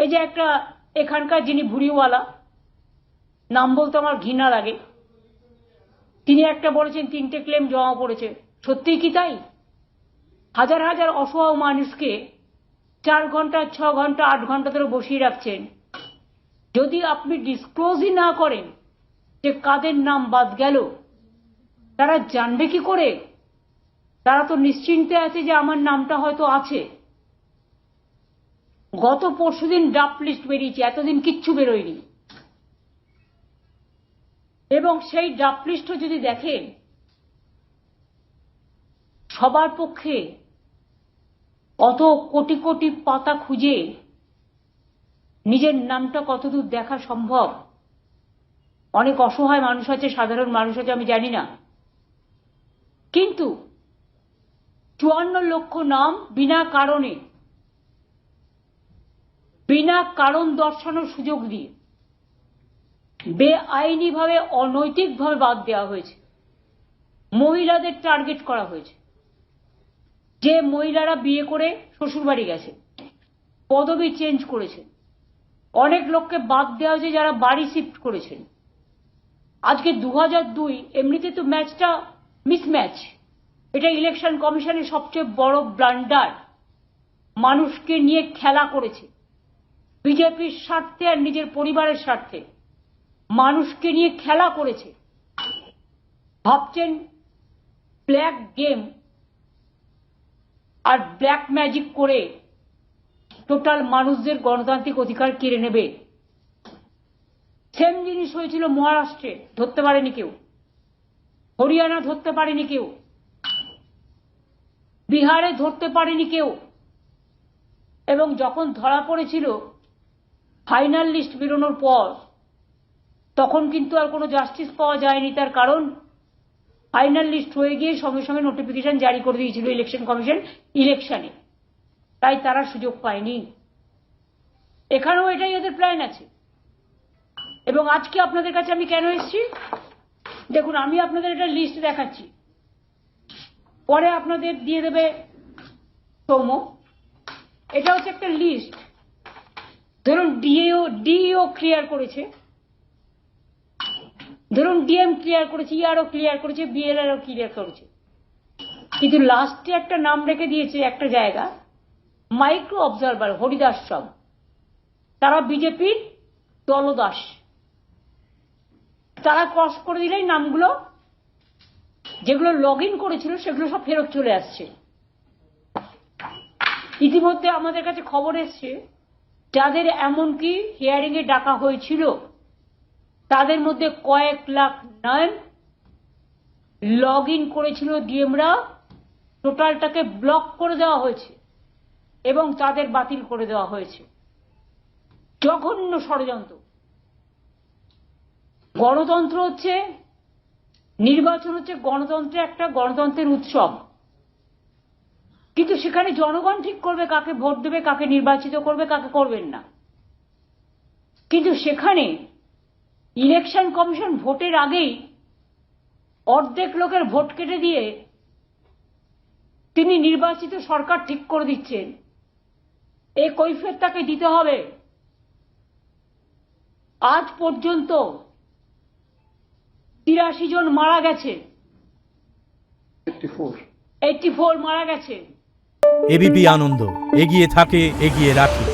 এই যে একটা এখানকার যিনি ভুড়িওয়ালা, নাম বলতে আমার ঘৃণা লাগে, তিনি একটা বলেছেন 3টে ক্লেম জমা পড়েছে। সত্যিই কি তাই? হাজার হাজার অসহায় মানুষকে 4 ঘন্টা 6 ঘন্টা 8 ঘন্টা ধরে বসিয়ে রাখছেন। যদি আপনি ডিসক্লোজই না করেন যে কাদের নাম বাদ গেল, তারা জানবে কি করে? তারা তো নিশ্চিন্তে আছে যে আমার নামটা হয়তো আছে। গত পরশুদিন ড্রাফট লিস্ট বেরিয়েছে, এতদিন কিচ্ছু বেরোয়নি। এবং সেই ড্রাফট লিস্টও যদি দেখেন, সবার পক্ষে অত কোটি কোটি পাতা খুঁজে নিজের নামটা কতদূর দেখা সম্ভব? অনেক অসহায় মানুষ আছে, সাধারণ মানুষ আছে, আমি জানি না, কিন্তু 54 লক্ষ নাম বিনা কারণে, বিনা কারণ দর্শানোর সুযোগ দিয়ে বেআইনিভাবে, অনৈতিকভাবে বাদ দেওয়া হয়েছে। মহিলাদের টার্গেট করা হয়েছে, যে মহিলারা বিয়ে করে শ্বশুরবাড়ি গেছে, পদবি চেঞ্জ করেছে। অনেক লোককে বাদ দেওয়া হয়েছে যারা বাড়ি শিফট করেছেন। আজকে 2002, এমনিতে তো ম্যাচটা মিসম্যাচ। এটা ইলেকশন কমিশনের সবচেয়ে বড় ব্লান্ডার। মানুষকে নিয়ে খেলা করেছে বিজেপির স্বার্থে আর নিজের পরিবারের স্বার্থে। মানুষকে নিয়ে খেলা করেছে। ভাবছেন ব্ল্যাক গেম আর ব্ল্যাক ম্যাজিক করে টোটাল মানুষদের গণতান্ত্রিক অধিকার কেড়ে নেবে। সেম জিনিস হয়েছিল মহারাষ্ট্রে, ধরতে পারেনি কেউ। হরিয়ানা ধরতে পারেনি কেউ। বিহারে ধরতে পারেনি কেউ। এবং যখন ধরা পড়েছিল ফাইনাল লিস্ট বেরোনোর পর, তখন কিন্তু আর কোনো জাস্টিস পাওয়া যায়নি। তার কারণ ফাইনাল লিস্ট হয়ে গিয়ে সঙ্গে সঙ্গে নোটিফিকেশন জারি করে দিয়েছিল ইলেকশন কমিশন ইলেকশনে। তাই তারা সুযোগ পায়নি। এখানেও এটাই এদের প্ল্যান আছে। এবং আজকে আপনাদের কাছে আমি কেন এসেছি দেখুন, আমি আপনাদের একটা লিস্ট দেখাচ্ছি, পরে আপনাদের দিয়ে দেবে সৌম্য। এটা হচ্ছে একটা লিস্ট। ধরুন ডিও ক্লিয়ার করেছে, ধরুন ডিএম ক্লিয়ার করেছে, ইআরও ক্লিয়ার করেছে, বিএলআরও ক্লিয়ার করেছে, কিন্তু লাস্টে একটা নাম রেখে দিয়েছে একটা জায়গা, মাইক্রো অবজারভার হরিদাস সব। তারা বিজেপির দলদাস। তারা ক্রস করে দিলেই নামগুলো যেগুলো লগ ইন করেছিল সেগুলো সব ফেরত চলে আসছে। ইতিমধ্যে আমাদের কাছে খবর এসছে যাদের এমনকি হিয়ারিং এ ডাকা হয়েছিল তাদের মধ্যে কয়েক লাখ নাম লগ ইন করেছিল ডিএমরা, টোটালটাকে ব্লক করে দেওয়া হয়েছে এবং তাদের বাতিল করে দেওয়া হয়েছে। জঘন্য ষড়যন্ত্র। গণতন্ত্র হচ্ছে, নির্বাচন হচ্ছে গণতন্ত্রের একটা গণতন্ত্রের উৎসব, কিন্তু সেখানে জনগণ ঠিক করবে কাকে ভোট দেবে, কাকে নির্বাচিত করবে, কাকে করবেন না। কিন্তু সেখানে ইলেকশন কমিশন ভোটের আগেই অর্ধেক লোকের ভোট কেটে দিয়ে তিনি নির্বাচিত সরকার ঠিক করে দিচ্ছেন। এই কৈফিয়ত তাকে দিতে হবে। আজ পর্যন্ত 83 জন মারা গেছে, 84 মারা গেছে। এবিপি আনন্দ, এগিয়ে থাকে, এগিয়ে রাখে।